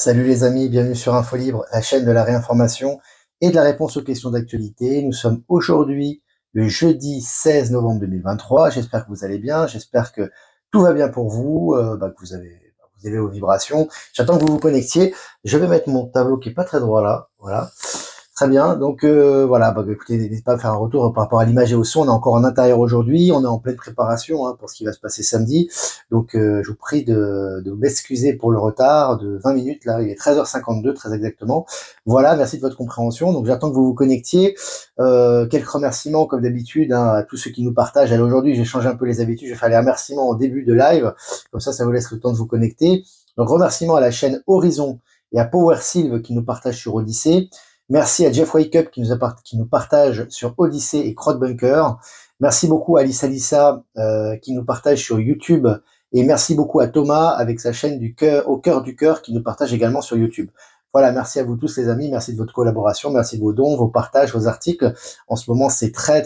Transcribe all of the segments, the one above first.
Salut les amis, bienvenue sur Info Libre, la chaîne de la réinformation et de la réponse aux questions d'actualité. Nous sommes aujourd'hui le jeudi 16 novembre 2023. J'espère que vous allez bien, j'espère que tout va bien pour vous, que vous avez vos vibrations. J'attends que vous vous connectiez. Je vais mettre mon tableau qui est pas très droit là, voilà. Très bien, donc voilà, écoutez, n'hésitez pas à faire un retour par rapport à l'image et au son. On est encore en intérieur aujourd'hui, on est en pleine préparation pour ce qui va se passer samedi. Donc je vous prie de m'excuser pour le retard de 20 minutes, là il est 13h52 très exactement. Voilà, merci de votre compréhension. Donc j'attends que vous vous connectiez. Quelques remerciements comme d'habitude à tous ceux qui nous partagent. Alors aujourd'hui j'ai changé un peu les habitudes, je vais faire les remerciements au début de live, comme ça vous laisse le temps de vous connecter. Donc remerciements à la chaîne Horizon et à PowerSylve qui nous partagent sur Odyssée. Merci à Jeff Wakeup qui nous partage sur Odyssée et Crowdbunker. Merci beaucoup à Alice Alissa qui nous partage sur YouTube. Et merci beaucoup à Thomas avec sa chaîne du cœur, au cœur du cœur qui nous partage également sur YouTube. Voilà, merci à vous tous les amis, merci de votre collaboration, merci de vos dons, vos partages, vos articles. En ce moment, c'est très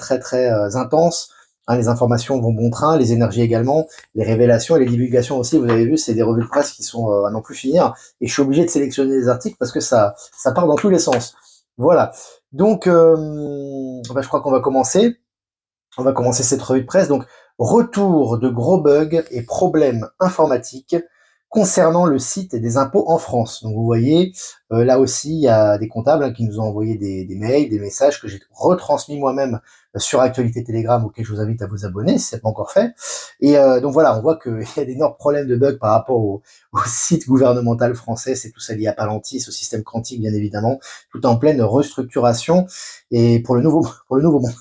intense. Les informations vont bon train, les énergies également, les révélations et les divulgations aussi. Vous avez vu, c'est des revues de presse qui sont à n'en plus finir. Et je suis obligé de sélectionner les articles parce que ça part dans tous les sens. Voilà. Donc, je crois qu'on va commencer. On va commencer cette revue de presse. Donc, retour de gros bugs et problèmes informatiques concernant le site des impôts en France. Donc, vous voyez, là aussi, il y a des comptables qui nous ont envoyé des mails, des messages que j'ai retransmis moi-même sur Actualité Telegram, auquel je vous invite à vous abonner si ce n'est pas encore fait. Et donc voilà, on voit qu'il y a d'énormes problèmes de bugs par rapport au site gouvernemental français. C'est tout ça lié à Palantis, au système quantique, bien évidemment, tout en pleine restructuration. Et pour le nouveau monde.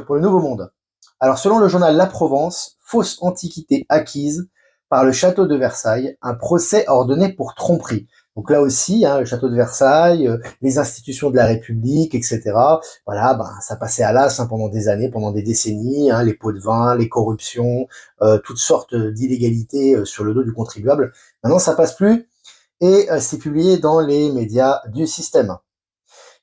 Pour le Nouveau Monde. Alors, selon le journal La Provence, fausse antiquité acquise par le château de Versailles, un procès ordonné pour tromperie. Donc là aussi, le château de Versailles, les institutions de la République, etc. Voilà, ça passait à l'as pendant des années, pendant des décennies, les pots de vin, les corruptions, toutes sortes d'illégalités sur le dos du contribuable. Maintenant, ça passe plus et c'est publié dans les médias du système.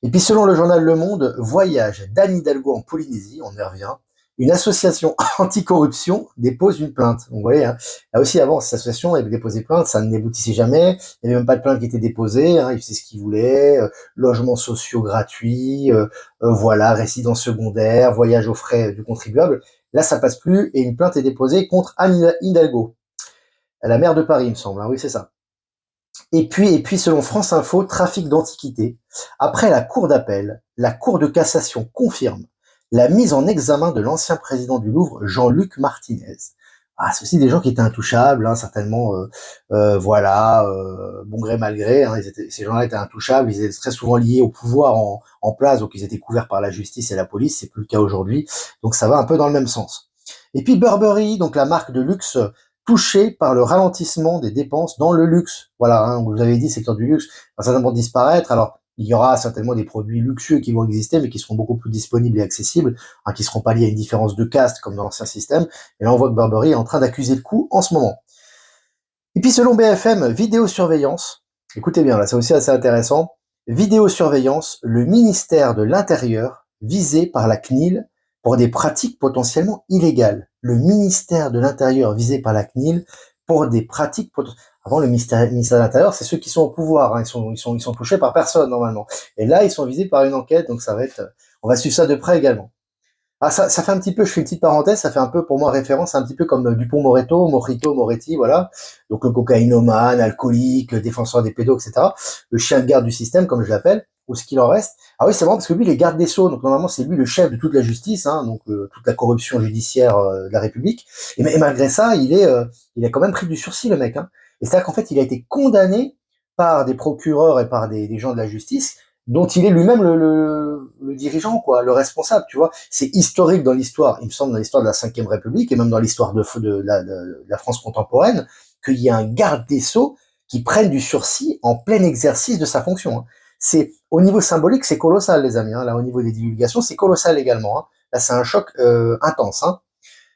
Et puis selon le journal Le Monde, voyage d'Anne Hidalgo en Polynésie, on y revient, une association anticorruption dépose une plainte. Donc vous voyez, là aussi avant, cette association avait déposé plainte, ça n'aboutissait jamais, il n'y avait même pas de plainte qui était déposée, il faisait ce qu'il voulait, logements sociaux gratuits, voilà, résidence secondaire, voyage aux frais du contribuable. Là, ça passe plus et une plainte est déposée contre Anne Hidalgo, la maire de Paris, il me semble, oui c'est ça. Et puis, selon France Info, trafic d'antiquités. Après la cour d'appel, la cour de cassation confirme la mise en examen de l'ancien président du Louvre, Jean-Luc Martinez. C'est aussi des gens qui étaient intouchables, certainement, bon gré mal gré, ces gens-là étaient intouchables, ils étaient très souvent liés au pouvoir en place, donc ils étaient couverts par la justice et la police, c'est plus le cas aujourd'hui, donc ça va un peu dans le même sens. Et puis Burberry, donc la marque de luxe touché par le ralentissement des dépenses dans le luxe. Voilà, vous avez dit, secteur du luxe va certainement disparaître. Alors, il y aura certainement des produits luxueux qui vont exister, mais qui seront beaucoup plus disponibles et accessibles, qui seront pas liés à une différence de caste comme dans l'ancien système. Et là, on voit que Burberry est en train d'accuser le coup en ce moment. Et puis, selon BFM, vidéosurveillance, écoutez bien, là, c'est aussi assez intéressant. Vidéosurveillance, le ministère de l'Intérieur visé par la CNIL pour des pratiques potentiellement illégales. Le ministère de l'Intérieur visé par la CNIL pour des pratiques potentiellement... Avant, le ministère de l'Intérieur, c'est ceux qui sont au pouvoir, ils sont touchés par personne, normalement. Et là, ils sont visés par une enquête, donc ça va être... On va suivre ça de près également. Ça fait un petit peu, je fais une petite parenthèse, ça fait un peu pour moi référence, un petit peu comme Dupont-Moretti, Moretti, voilà. Donc le cocaïnomane, alcoolique, défenseur des pédos, etc. Le chien de garde du système, comme je l'appelle, ou ce qu'il en reste. Ah oui, c'est vrai parce que lui, il est garde des Sceaux, donc normalement c'est lui le chef de toute la justice, donc toute la corruption judiciaire de la République. Et malgré ça, il a quand même pris du sursis le mec. Et c'est-à-dire qu'en fait, il a été condamné par des procureurs et par des gens de la justice dont il est lui-même le dirigeant, quoi, le responsable, tu vois. C'est historique dans l'histoire, il me semble, dans l'histoire de la Ve République et même dans l'histoire de la France contemporaine, qu'il y a un garde des Sceaux qui prenne du sursis en plein exercice de sa fonction. C'est au niveau symbolique, c'est colossal, les amis. Là, au niveau des divulgations, c'est colossal également. Là, c'est un choc intense.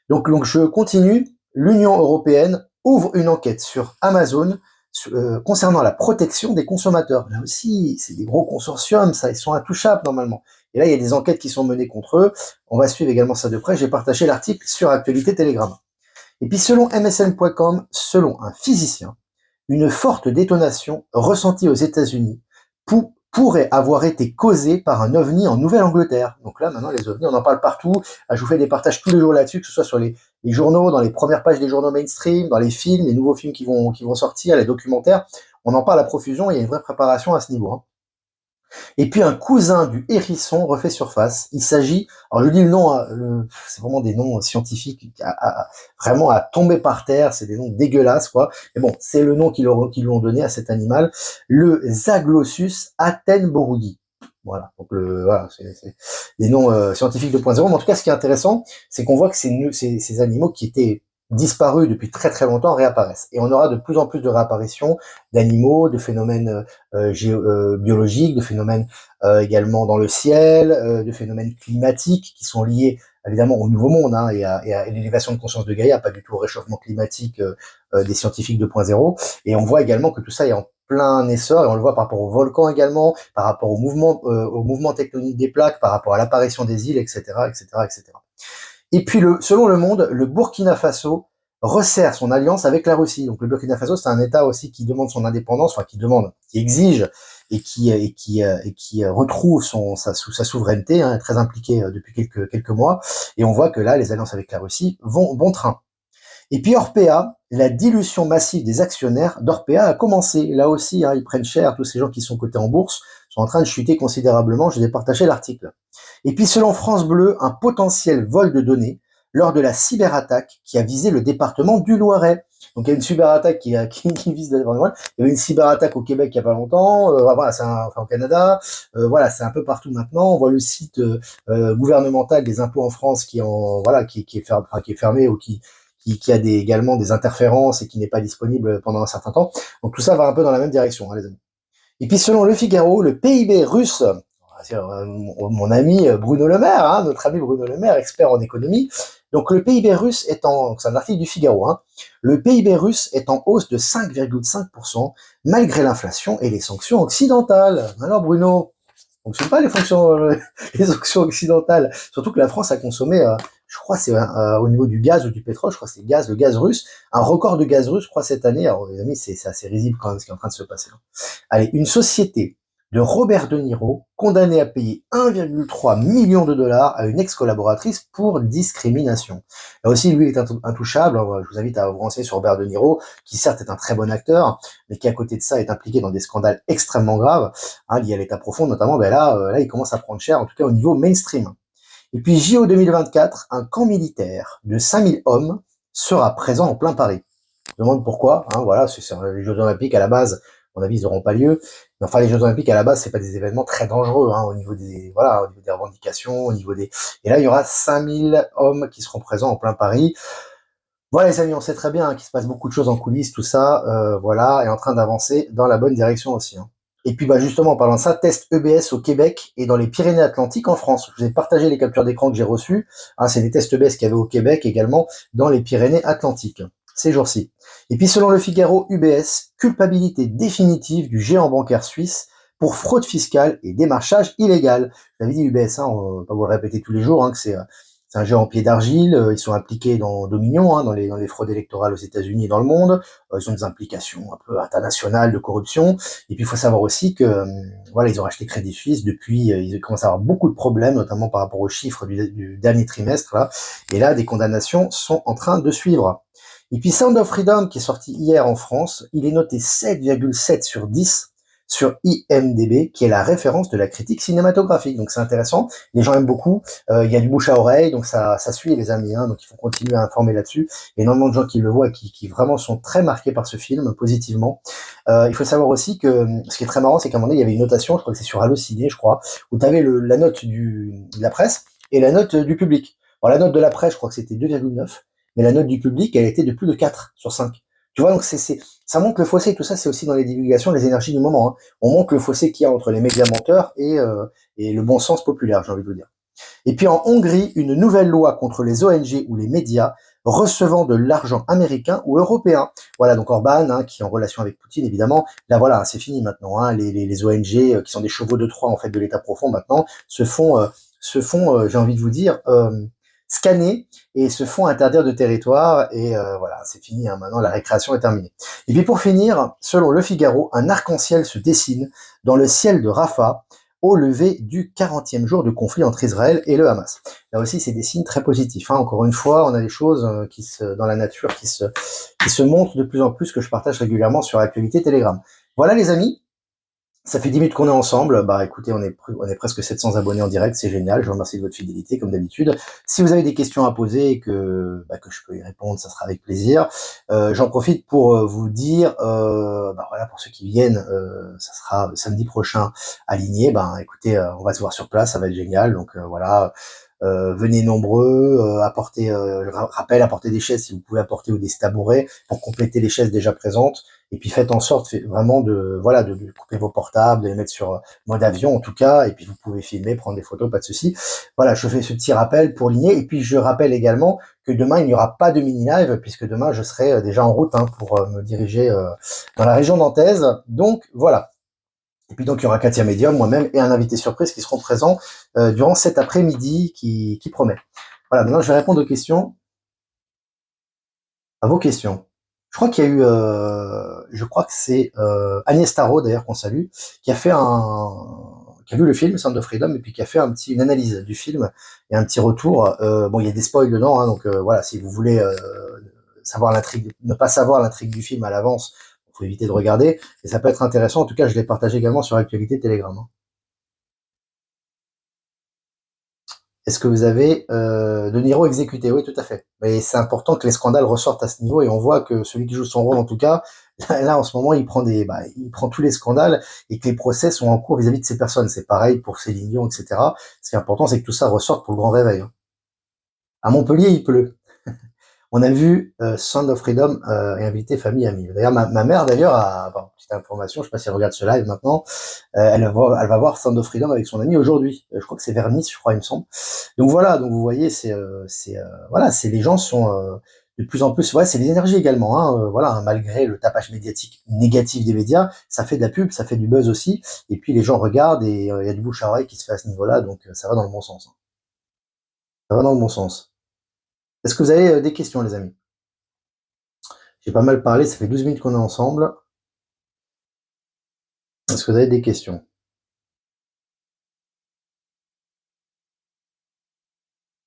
Donc, je continue. L'Union européenne ouvre une enquête sur Amazon concernant la protection des consommateurs. Là aussi, c'est des gros consortiums, ça, ils sont intouchables normalement. Et là, il y a des enquêtes qui sont menées contre eux. On va suivre également ça de près. J'ai partagé l'article sur Actualité Telegram. Et puis, selon MSN.com, selon un physicien, une forte détonation ressentie aux États-Unis pourrait avoir été causée par un ovni en Nouvelle-Angleterre. Donc là, maintenant, les ovnis, on en parle partout. Ah, je vous fais des partages tous les jours là-dessus, que ce soit sur les journaux, dans les premières pages des journaux mainstream, dans les films, les nouveaux films qui vont sortir, les documentaires. On en parle à profusion, il y a une vraie préparation à ce niveau, hein. Et puis un cousin du hérisson refait surface. Il s'agit, alors je dis le nom, c'est vraiment des noms scientifiques vraiment à tomber par terre, c'est des noms dégueulasses quoi. Mais bon, c'est le nom qu'ils lui ont donné à cet animal, le Zaglossus attenboroughi. Voilà, donc voilà, c'est des noms scientifiques 2.0. Mais en tout cas, ce qui est intéressant, c'est qu'on voit que ces animaux qui étaient disparus depuis très très longtemps réapparaissent. Et on aura de plus en plus de réapparitions d'animaux, de phénomènes biologiques, de phénomènes également dans le ciel, de phénomènes climatiques qui sont liés évidemment au Nouveau Monde hein, et à l'élévation de conscience de Gaïa, pas du tout au réchauffement climatique des scientifiques 2.0. Et on voit également que tout ça est en plein essor et on le voit par rapport aux volcans également, par rapport au mouvement tectonique des plaques, par rapport à l'apparition des îles, etc., etc., etc. Et puis, selon Le Monde, le Burkina Faso resserre son alliance avec la Russie. Donc le Burkina Faso, c'est un État aussi qui demande son indépendance, enfin qui exige et qui retrouve sa souveraineté, hein, très impliqué depuis quelques mois. Et on voit que là, les alliances avec la Russie vont bon train. Et puis Orpea, la dilution massive des actionnaires d'Orpea a commencé. Là aussi, hein, ils prennent cher, tous ces gens qui sont cotés en bourse sont en train de chuter considérablement. Je vous ai partagé l'article. Et puis selon France Bleu, un potentiel vol de données lors de la cyberattaque qui a visé le département du Loiret. Donc il y a une cyberattaque qui vise le département. Il y avait une cyberattaque au Québec il n'y a pas longtemps. Voilà, enfin au Canada. Voilà, c'est un peu partout maintenant. On voit le site gouvernemental des impôts en France qui est fermé ou qui a également des interférences et qui n'est pas disponible pendant un certain temps. Donc tout ça va un peu dans la même direction, hein, les amis. Et puis selon Le Figaro, le PIB russe, mon ami Bruno Le Maire, hein, notre ami Bruno Le Maire, expert en économie, donc le PIB russe c'est un article du Figaro, hein, le PIB russe est en hausse de 5,5% malgré l'inflation et les sanctions occidentales. Alors Bruno, on ne fonctionne pas les sanctions occidentales, surtout que la France a consommé, je crois c'est au niveau du gaz ou du pétrole, je crois que c'est le gaz russe, un record de gaz russe, je crois cette année. Alors les amis, c'est assez risible quand même ce qui est en train de se passer. Allez, une société de Robert De Niro, condamnée à payer 1,3 million de dollars à une ex-collaboratrice pour discrimination. Là aussi, lui, il est intouchable. Je vous invite à vous renseigner sur Robert De Niro, qui certes est un très bon acteur, mais qui à côté de ça est impliqué dans des scandales extrêmement graves, hein, liés à l'état profond notamment. Là, il commence à prendre cher, en tout cas au niveau mainstream. Et puis JO 2024, un camp militaire de 5000 hommes sera présent en plein Paris. Je me demande pourquoi, hein, voilà, c'est les Jeux Olympiques à la base, à mon avis, ils n'auront pas lieu. Mais enfin, les Jeux Olympiques à la base, c'est pas des événements très dangereux, hein, au niveau des revendications, au niveau des. Et là, il y aura 5000 hommes qui seront présents en plein Paris. Voilà, les amis, on sait très bien hein, qu'il se passe beaucoup de choses en coulisses, tout ça, voilà, est en train d'avancer dans la bonne direction aussi. Hein. Et puis, justement, en parlant de ça, test EBS au Québec et dans les Pyrénées-Atlantiques en France. Je vous ai partagé les captures d'écran que j'ai reçues. Hein, c'est des tests EBS qu'il y avait au Québec également dans les Pyrénées-Atlantiques ces jours-ci. Et puis, selon le Figaro, UBS, culpabilité définitive du géant bancaire suisse pour fraude fiscale et démarchage illégal. J'avais dit UBS, hein, on va pas vous le répéter tous les jours, hein, que c'est un jeu en pied d'argile, ils sont impliqués dans Dominion, hein, dans les fraudes électorales aux États-Unis et dans le monde, ils ont des implications un peu internationales de corruption, et puis il faut savoir aussi que voilà, ils ont racheté Crédit Suisse, depuis ils commencent à avoir beaucoup de problèmes, notamment par rapport aux chiffres du dernier trimestre, là, et là des condamnations sont en train de suivre. Et puis Sound of Freedom, qui est sorti hier en France, il est noté 7,7 sur 10 sur IMDb, qui est la référence de la critique cinématographique. Donc c'est intéressant, les gens aiment beaucoup, il y a du bouche à oreille, donc ça suit les amis, hein, donc il faut continuer à informer là-dessus. Il y a énormément de gens qui le voient et qui vraiment sont très marqués par ce film, positivement. Il faut savoir aussi que, ce qui est très marrant, c'est qu'à un moment donné, il y avait une notation, je crois que c'est sur Allociné, je crois, où tu avais la note de la presse et la note du public. Alors la note de la presse, je crois que c'était 2,9, mais la note du public, elle était de plus de 4 sur 5. Tu vois, donc ça montre le fossé, tout ça, c'est aussi dans les divulgations, les énergies du moment. Hein. On montre le fossé qu'il y a entre les médias menteurs et le bon sens populaire, j'ai envie de vous dire. Et puis en Hongrie, une nouvelle loi contre les ONG ou les médias recevant de l'argent américain ou européen. Voilà, donc Orban, hein, qui est en relation avec Poutine, évidemment. Là, voilà, c'est fini maintenant. Hein, les ONG, qui sont des chevaux de Troie, en fait, de l'État profond, maintenant, se font j'ai envie de vous dire, scannés et se font interdire de territoire. Et voilà, c'est fini, hein, maintenant la récréation est terminée. Et puis pour finir, selon Le Figaro, un arc-en-ciel se dessine dans le ciel de Rafah au lever du 40e jour de conflit entre Israël et le Hamas. Là aussi, c'est des signes très positifs, hein. Encore une fois, on a des choses dans la nature qui se montrent de plus en plus, que je partage régulièrement sur Actualité Telegram. Voilà les amis, ça fait 10 minutes qu'on est ensemble. Bah écoutez, on est presque 700 abonnés en direct, c'est génial. Je vous remercie de votre fidélité, comme d'habitude. Si vous avez des questions à poser et que je peux y répondre, ça sera avec plaisir. J'en profite pour vous dire, voilà, pour ceux qui viennent, ça sera samedi prochain à Ligné. Ben écoutez, on va se voir sur place, ça va être génial. Donc voilà. Venez nombreux, apportez des chaises si vous pouvez apporter, ou des tabourets pour compléter les chaises déjà présentes. Et puis faites en sorte vraiment de couper vos portables, de les mettre sur mode avion en tout cas. Et puis vous pouvez filmer, prendre des photos, pas de souci. Voilà, je fais ce petit rappel pour Ligné. Et puis je rappelle également que demain il n'y aura pas de mini live, puisque demain je serai déjà en route, hein, pour me diriger dans la région nantaise. Donc voilà. Et puis donc il y aura Katia Medium, moi-même et un invité surprise qui seront présents durant cet après-midi qui promet. Voilà, maintenant je vais répondre aux questions, à vos questions. Je crois qu'il y a eu, je crois que c'est Agnès Tarot d'ailleurs qu'on salue, qui a vu le film Sound of Freedom et puis qui a fait une analyse du film et un petit retour. Bon, il y a des spoils dedans, hein, donc voilà, si vous voulez savoir l'intrigue, ne pas savoir l'intrigue du film à l'avance, il faut éviter de regarder, et ça peut être intéressant. En tout cas, je l'ai partagé également sur Actualité Telegram, hein. Est-ce que vous avez De Niro exécuté? Oui, tout à fait. Mais c'est important que les scandales ressortent à ce niveau, et on voit que celui qui joue son rôle, en tout cas, là en ce moment, il prend tous les scandales, et que les procès sont en cours vis-à-vis de ces personnes. C'est pareil pour Céline Dion, etc. Ce qui est important, c'est que tout ça ressorte pour le grand réveil, hein. À Montpellier, il pleut. On a vu Sound of Freedom et invité famille amis. D'ailleurs, ma mère, d'ailleurs, petite information, je sais pas si elle regarde ce live maintenant, elle va voir Sound of Freedom avec son ami aujourd'hui. Je crois que c'est vers Nice, je crois, il me semble. Donc voilà, donc vous voyez, voilà, les gens sont de plus en plus, ouais, c'est les énergies également, hein, voilà, hein, malgré le tapage médiatique négatif des médias, ça fait de la pub, ça fait du buzz aussi, et puis les gens regardent, et il y a du bouche à oreille qui se fait à ce niveau-là, donc ça va dans le bon sens, hein. Ça va dans le bon sens. Est-ce que vous avez des questions, les amis? J'ai pas mal parlé, ça fait 12 minutes qu'on est ensemble. Est-ce que vous avez des questions?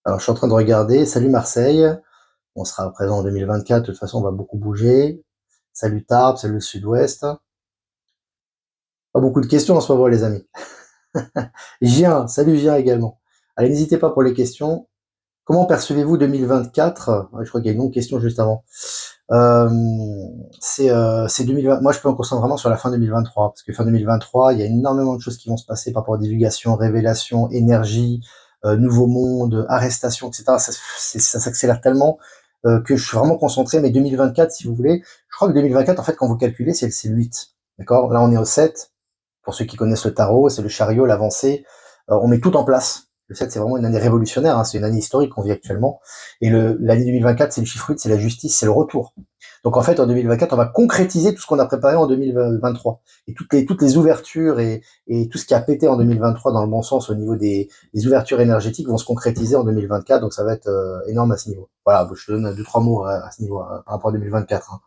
Alors, je suis en train de regarder. Salut Marseille. On sera présent en 2024. De toute façon, on va beaucoup bouger. Salut Tarbes, salut le Sud-Ouest. Pas beaucoup de questions en ce moment, les amis. Gien, salut Gien également. Allez, n'hésitez pas pour les questions. Comment percevez-vous 2024? Je crois qu'il y a une longue question juste avant. C'est 2020. Moi, je peux me concentrer vraiment sur la fin 2023, parce que fin 2023, il y a énormément de choses qui vont se passer par rapport à divulgation, révélation, énergie, nouveau monde, arrestation, etc. Ça s'accélère tellement que je suis vraiment concentré. Mais 2024, si vous voulez, je crois que 2024, en fait, quand vous calculez, c'est le 8. D'accord? Là, on est au 7. Pour ceux qui connaissent le tarot, c'est le chariot, l'avancée. On met tout en place. Le 7, c'est vraiment une année révolutionnaire, hein, c'est une année historique qu'on vit actuellement. Et l'année 2024, c'est le chiffre 8, c'est la justice, c'est le retour. Donc en fait, en 2024, on va concrétiser tout ce qu'on a préparé en 2023. Et toutes les ouvertures et tout ce qui a pété en 2023 dans le bon sens au niveau des ouvertures énergétiques vont se concrétiser en 2024. Donc ça va être énorme à ce niveau. Voilà, je te donne 2-3 mots à ce niveau par rapport à 2024, hein.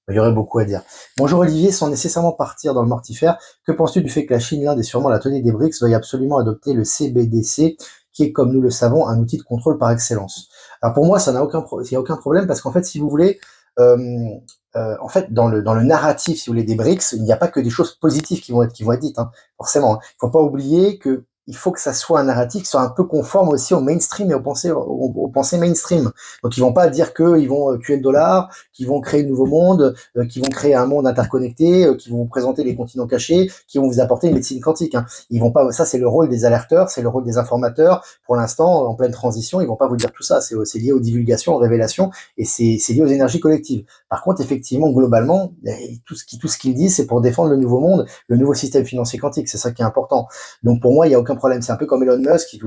Il y aurait beaucoup à dire. Bonjour Olivier, sans nécessairement partir dans le mortifère, que penses-tu du fait que la Chine, l'Inde et sûrement la tenue des BRICS veuillent absolument adopter le CBDC, qui est, comme nous le savons, un outil de contrôle par excellence? Alors pour moi, ça n'a il y a aucun problème, parce qu'en fait, si vous voulez, euh, en fait, dans le narratif, si vous voulez, des BRICS, il n'y a pas que des choses positives qui vont être dites, hein, forcément, hein. Il faut pas oublier que il faut que ça soit un narratif qui soit un peu conforme aussi au mainstream et aux pensées mainstream. Donc ils vont pas dire qu'ils vont tuer le dollar, qu'ils vont créer le nouveau monde, qu'ils vont créer un monde interconnecté, qu'ils vont vous présenter les continents cachés, qui vont vous apporter une médecine quantique, hein. Ils vont pas, ça c'est le rôle des alerteurs, c'est le rôle des informateurs. Pour l'instant, en pleine transition, ils vont pas vous dire tout ça. C'est lié aux divulgations, aux révélations, et c'est lié aux énergies collectives. Par contre, effectivement, globalement, tout ce qu'ils disent, c'est pour défendre le nouveau monde, le nouveau système financier quantique. C'est ça qui est important. Donc pour moi, il y a aucun problème. C'est un peu comme Elon Musk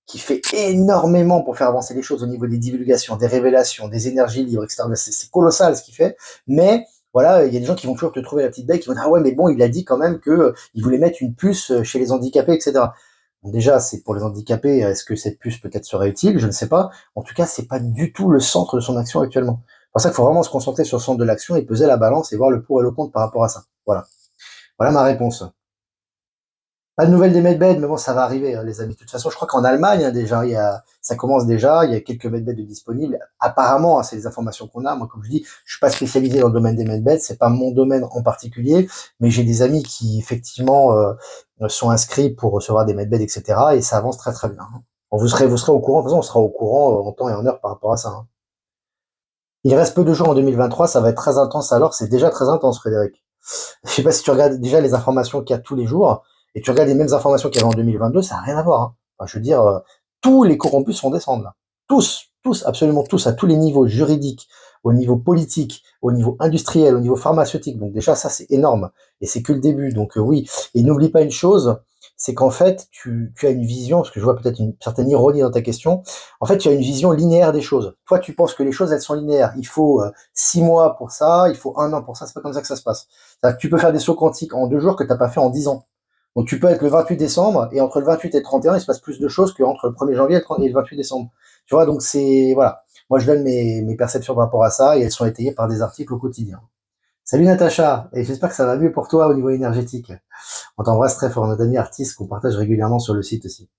qui fait énormément pour faire avancer les choses au niveau des divulgations, des révélations, des énergies libres, etc. C'est colossal ce qu'il fait, mais voilà, il y a des gens qui vont toujours te trouver la petite bête, qui vont dire ah ouais, mais bon, il a dit quand même que il voulait mettre une puce chez les handicapés, etc. Donc déjà, c'est pour les handicapés, est-ce que cette puce peut-être serait utile? Je ne sais pas. En tout cas, c'est pas du tout le centre de son action actuellement. C'est pour ça qu'il faut vraiment se concentrer sur le centre de l'action et peser la balance et voir le pour et le contre par rapport à ça. Voilà. Voilà ma réponse. Pas de nouvelles des medbeds, mais bon, ça va arriver, hein, les amis. De toute façon, je crois qu'en Allemagne, hein, déjà, ça commence déjà, il y a quelques medbeds de disponibles. Apparemment, hein, c'est les informations qu'on a. Moi, comme je dis, je suis pas spécialisé dans le domaine des medbeds, c'est pas mon domaine en particulier, mais j'ai des amis qui, effectivement, sont inscrits pour recevoir des medbeds, etc., et ça avance très, très bien, hein. Bon, vous serez au courant, de toute façon, on sera au courant, en temps et en heure par rapport à ça, hein. Il reste peu de jours en 2023, ça va être très intense alors, c'est déjà très intense, Frédéric. Je sais pas si tu regardes déjà les informations qu'il y a tous les jours et tu regardes les mêmes informations qu'il y avait en 2022, ça n'a rien à voir, hein. Enfin, je veux dire, tous les corrompus sont descendre là. Tous, absolument tous, à tous les niveaux juridiques, au niveau politique, au niveau industriel, au niveau pharmaceutique. Donc déjà, ça, c'est énorme. Et c'est que le début. Donc oui. Et n'oublie pas une chose, c'est qu'en fait, tu as une vision, parce que je vois peut-être une certaine ironie dans ta question, en fait, tu as une vision linéaire des choses. Toi, tu penses que les choses, elles sont linéaires. Il faut 6 mois pour ça, il faut un an pour ça, c'est pas comme ça que ça se passe. C'est-à-dire que tu peux faire des sauts quantiques en 2 jours que tu n'as pas fait en 10 ans. Donc tu peux être le 28 décembre, et entre le 28 et le 31, il se passe plus de choses qu'entre le 1er janvier et le 28 décembre. Tu vois, donc c'est... Voilà. Moi, je donne mes perceptions par rapport à ça, et elles sont étayées par des articles au quotidien. Salut Natacha, et j'espère que ça va mieux pour toi au niveau énergétique. On t'embrasse très fort, notre ami artiste qu'on partage régulièrement sur le site aussi.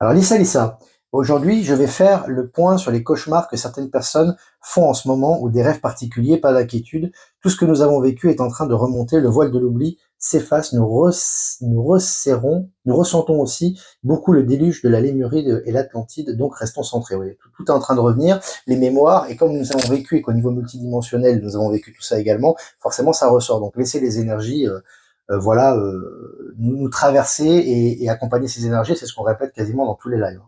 Alors Lisa, aujourd'hui je vais faire le point sur les cauchemars que certaines personnes font en ce moment ou des rêves particuliers, pas d'inquiétude. Tout ce que nous avons vécu est en train de remonter, le voile de l'oubli s'efface, nous resserrons, nous ressentons aussi beaucoup le déluge de la Lémurie et l'Atlantide, donc restons centrés. Oui, tout est en train de revenir, les mémoires, et comme nous avons vécu et qu'au niveau multidimensionnel nous avons vécu tout ça également, forcément ça ressort. Donc laissez les énergies voilà, nous traverser et accompagner ces énergies, c'est ce qu'on répète quasiment dans tous les lives.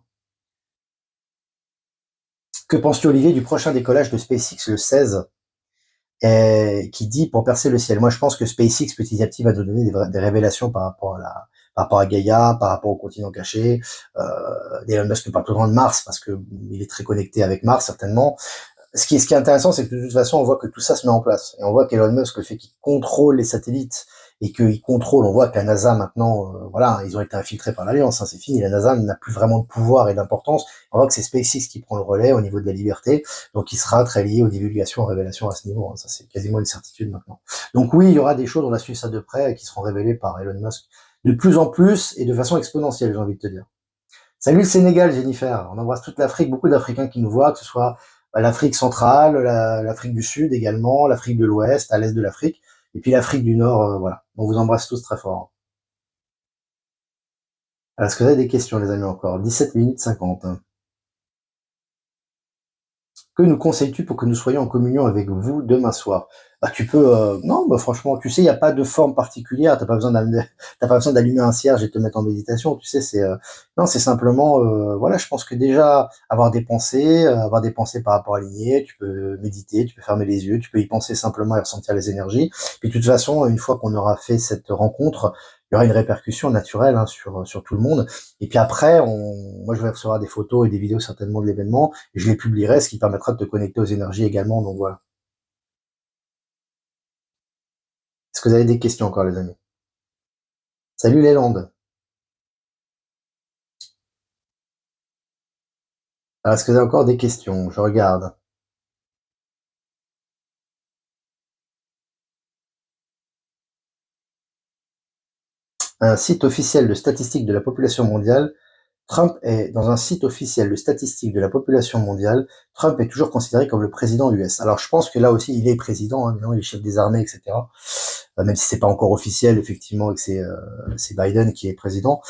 Que penses-tu, Olivier, du prochain décollage de SpaceX le 16 qui dit pour percer le ciel? Moi, je pense que SpaceX, petit à petit, va nous donner des révélations par rapport à Gaïa, par rapport au continent caché. Elon Musk parle tout le temps de Mars parce que il est très connecté avec Mars, certainement. Ce qui est intéressant, c'est que de toute façon, on voit que tout ça se met en place. Et on voit qu'Elon Musk, le fait qu'il contrôle les satellites et qu'il contrôle, on voit que la NASA maintenant, voilà, ils ont été infiltrés par l'Alliance, hein, c'est fini. La NASA n'a plus vraiment de pouvoir et d'importance. On voit que c'est SpaceX qui prend le relais au niveau de la liberté, donc il sera très lié aux divulgations, aux révélations à ce niveau, hein. Ça, c'est quasiment une certitude maintenant. Donc oui, il y aura des choses, on va suivre ça de près, qui seront révélées par Elon Musk de plus en plus et de façon exponentielle, j'ai envie de te dire. Salut le Sénégal, Jennifer. On embrasse toute l'Afrique, beaucoup d'Africains qui nous voient, que ce soit l'Afrique centrale, l'Afrique du Sud également, l'Afrique de l'Ouest, à l'est de l'Afrique, et puis l'Afrique du Nord, voilà. On vous embrasse tous très fort. Alors, est-ce que vous avez des questions, les amis, encore? 17 minutes 50. Que nous conseilles-tu pour que nous soyons en communion avec vous demain soir? Bah, tu peux, non, bah, franchement, tu sais, il n'y a pas de forme particulière. T'as pas besoin d'allumer un cierge et de te mettre en méditation. Tu sais, non, c'est simplement, voilà, je pense que déjà avoir des pensées par rapport à l'aligné, tu peux méditer, tu peux fermer les yeux, tu peux y penser simplement et ressentir les énergies. Puis de toute façon, une fois qu'on aura fait cette rencontre, il y aura une répercussion naturelle, hein, sur tout le monde. Et puis après, moi, je vais recevoir des photos et des vidéos certainement de l'événement. Et je les publierai, ce qui permettra de te connecter aux énergies également. Donc voilà. Est-ce que vous avez des questions encore, les amis? Salut les Landes. Alors, est-ce que vous avez encore des questions? Je regarde. Un site officiel de statistiques de la population mondiale. Trump est dans un site officiel de statistiques de la population mondiale. Trump est toujours considéré comme le président US. Alors, je pense que là aussi, il est président, hein, il est chef des armées, etc. Même si c'est pas encore officiel, effectivement, et que c'est Biden qui est président.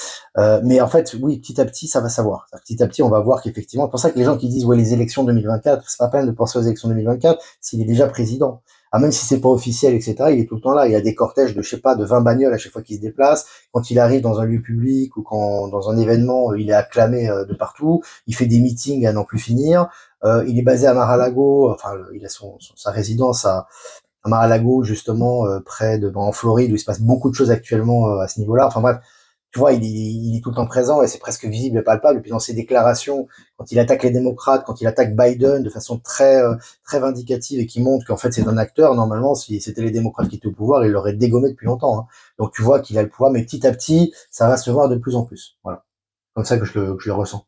Mais en fait, oui, petit à petit, ça va savoir. Petit à petit, on va voir qu'effectivement, c'est pour ça que les gens qui disent, ouais, les élections 2024, c'est pas peine de penser aux élections 2024 s'il est déjà président. Ah, même si c'est pas officiel, etc., il est tout le temps là. Il y a des cortèges de, je sais pas, de 20 bagnoles à chaque fois qu'il se déplace. Quand il arrive dans un lieu public ou quand, dans un événement, il est acclamé de partout. Il fait des meetings à n'en plus finir. Il est basé à Mar-a-Lago. Enfin, il a sa résidence à Mar-a-Lago, justement, en Floride, où il se passe beaucoup de choses actuellement à ce niveau-là. Enfin bref, tu vois, il est tout le temps présent et c'est presque visible et palpable. Et puis dans ses déclarations, quand il attaque les démocrates, quand il attaque Biden de façon très vindicative et qui montre qu'en fait c'est un acteur, normalement, si c'était les démocrates qui étaient au pouvoir, il l'aurait dégommé depuis longtemps, hein. Donc tu vois qu'il a le pouvoir, mais petit à petit, ça va se voir de plus en plus. Voilà. Comme ça que je le ressens.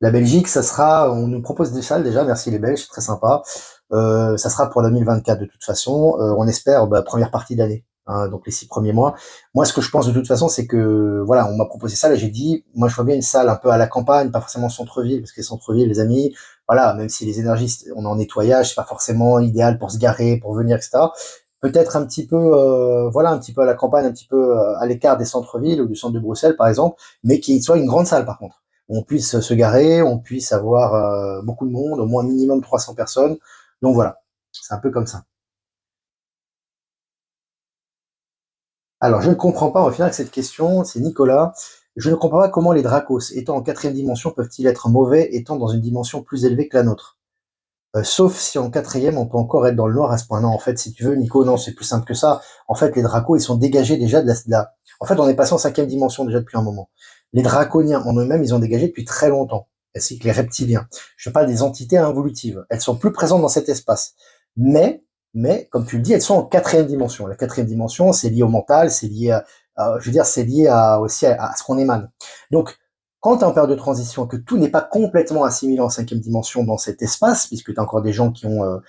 La Belgique, ça sera, on nous propose des salles déjà, merci les Belges, c'est très sympa. Ça sera pour 2024 de toute façon. On espère première partie d'année, hein, donc les 6 premiers mois. Moi, ce que je pense de toute façon, c'est que voilà, on m'a proposé ça, là j'ai dit, moi je vois bien une salle un peu à la campagne, pas forcément centre-ville, parce que les centre-ville, les amis, voilà, même si les énergies, on est en nettoyage, c'est pas forcément idéal pour se garer, pour venir, etc. Peut-être un petit peu, voilà, un petit peu à la campagne, un petit peu à l'écart des centres-villes ou du centre de Bruxelles, par exemple, mais qui soit une grande salle par contre on puisse se garer, on puisse avoir beaucoup de monde, au moins minimum 300 personnes. Donc voilà, c'est un peu comme ça. Alors je ne comprends pas, on va finir avec cette question, c'est Nicolas. Je ne comprends pas comment les Dracos, étant en quatrième dimension, peuvent-ils être mauvais étant dans une dimension plus élevée que la nôtre. Sauf si en quatrième, on peut encore être dans le noir à ce point. Non, en fait, si tu veux, Nico, non, c'est plus simple que ça. En fait, les Dracos, ils sont dégagés déjà de la. En fait, on est passé en cinquième dimension déjà depuis un moment. Les Draconiens en eux-mêmes, ils ont dégagé depuis très longtemps, ainsi que les reptiliens. Je parle des entités involutives. Elles sont plus présentes dans cet espace. Mais, mais, comme tu le dis, elles sont en quatrième dimension. La quatrième dimension, c'est lié au mental, c'est lié je veux dire, c'est lié aussi à ce qu'on émane. Donc, quand tu es en période de transition, que tout n'est pas complètement assimilé en cinquième dimension dans cet espace, puisque tu as encore des gens qui ont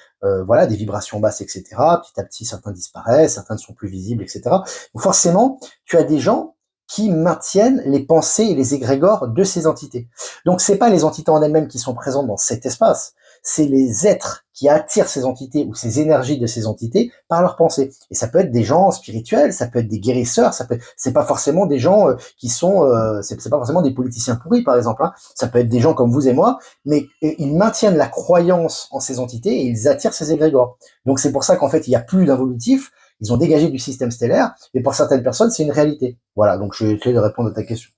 voilà, des vibrations basses, etc., petit à petit, certains disparaissent, certains ne sont plus visibles, etc. Donc forcément, tu as des gens qui maintiennent les pensées et les égrégores de ces entités. Donc c'est pas les entités en elles-mêmes qui sont présentes dans cet espace, c'est les êtres qui attirent ces entités ou ces énergies de ces entités par leurs pensées. Et ça peut être des gens spirituels, ça peut être des guérisseurs, c'est pas forcément des gens qui sont, c'est pas forcément des politiciens pourris par exemple, hein. Ça peut être des gens comme vous et moi, mais ils maintiennent la croyance en ces entités et ils attirent ces égrégores. Donc c'est pour ça qu'en fait il y a plus d'involutifs, ils ont dégagé du système stellaire, et pour certaines personnes c'est une réalité. Voilà, donc je vais essayer de répondre à ta question.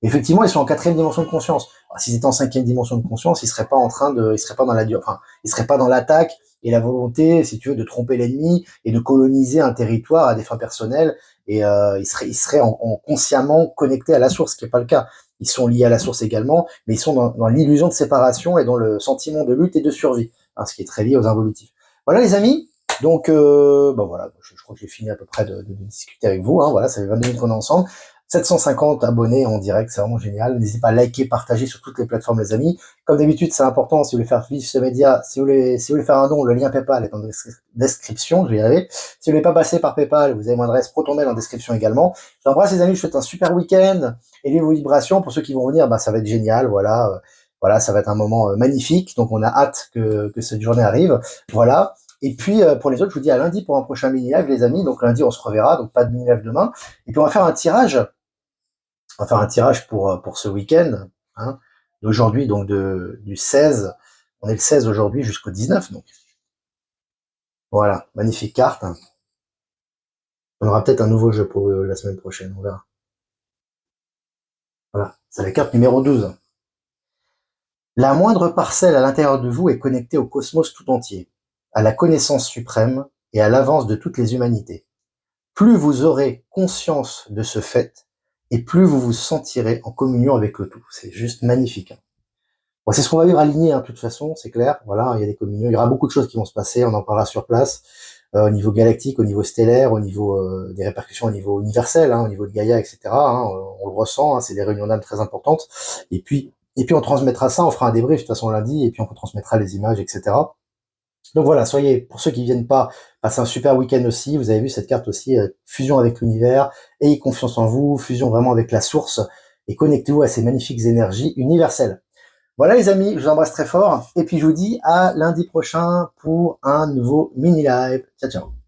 Effectivement, ils sont en quatrième dimension de conscience. S'ils étaient en cinquième dimension de conscience, ils seraient pas en train de, ils seraient pas dans la, enfin, ils seraient pas dans l'attaque et la volonté, si tu veux, de tromper l'ennemi et de coloniser un territoire à des fins personnelles. Et ils seraient consciemment connectés à la source, ce qui n'est pas le cas. Ils sont liés à la source également, mais ils sont dans l'illusion de séparation et dans le sentiment de lutte et de survie, hein, ce qui est très lié aux involutifs. Voilà les amis. Donc, voilà, je crois que j'ai fini à peu près de discuter avec vous. Hein, voilà, ça fait 22 minutes qu'on est ensemble. 750 abonnés en direct, c'est vraiment génial. N'hésitez pas à liker, partager sur toutes les plateformes, les amis. Comme d'habitude, c'est important, si vous voulez faire vivre ce média, si vous voulez faire un don, le lien PayPal est en description, je vais y arriver. Si vous voulez pas passer par PayPal, vous avez mon adresse ProtonMail en description également. J'embrasse les amis, je vous souhaite un super week-end. Et vos vibrations, pour ceux qui vont venir, ça va être génial, voilà. Voilà, ça va être un moment magnifique, donc on a hâte que cette journée arrive. Voilà. Et puis pour les autres, je vous dis à lundi pour un prochain mini-live, les amis. Donc lundi, on se reverra, donc pas de mini-live demain. Et puis on va faire un tirage. On va faire un tirage pour ce week-end, hein, d'aujourd'hui, donc du 16. On est le 16 aujourd'hui jusqu'au 19, donc. Voilà, magnifique carte, hein. On aura peut-être un nouveau jeu pour la semaine prochaine, on verra. Voilà, c'est la carte numéro 12. La moindre parcelle à l'intérieur de vous est connectée au cosmos tout entier, à la connaissance suprême et à l'avance de toutes les humanités. Plus vous aurez conscience de ce fait, et plus vous vous sentirez en communion avec le tout. C'est juste magnifique, hein. Bon, c'est ce qu'on va vivre aligné, hein, de toute façon, c'est clair. Voilà, il y a des communions, il y aura beaucoup de choses qui vont se passer, on en parlera sur place, au niveau galactique, au niveau stellaire, au niveau des répercussions, au niveau universel, hein, au niveau de Gaïa, etc. Hein, on le ressent, hein, c'est des réunions d'âme très importantes. Et puis on transmettra ça, on fera un débrief de toute façon lundi, et puis on transmettra les images, etc. Donc voilà, soyez, pour ceux qui viennent pas, passez un super week-end aussi. Vous avez vu cette carte aussi, fusion avec l'univers, ayez confiance en vous, fusion vraiment avec la source, et connectez-vous à ces magnifiques énergies universelles. Voilà les amis, je vous embrasse très fort, et puis je vous dis à lundi prochain pour un nouveau mini-live. Ciao, ciao.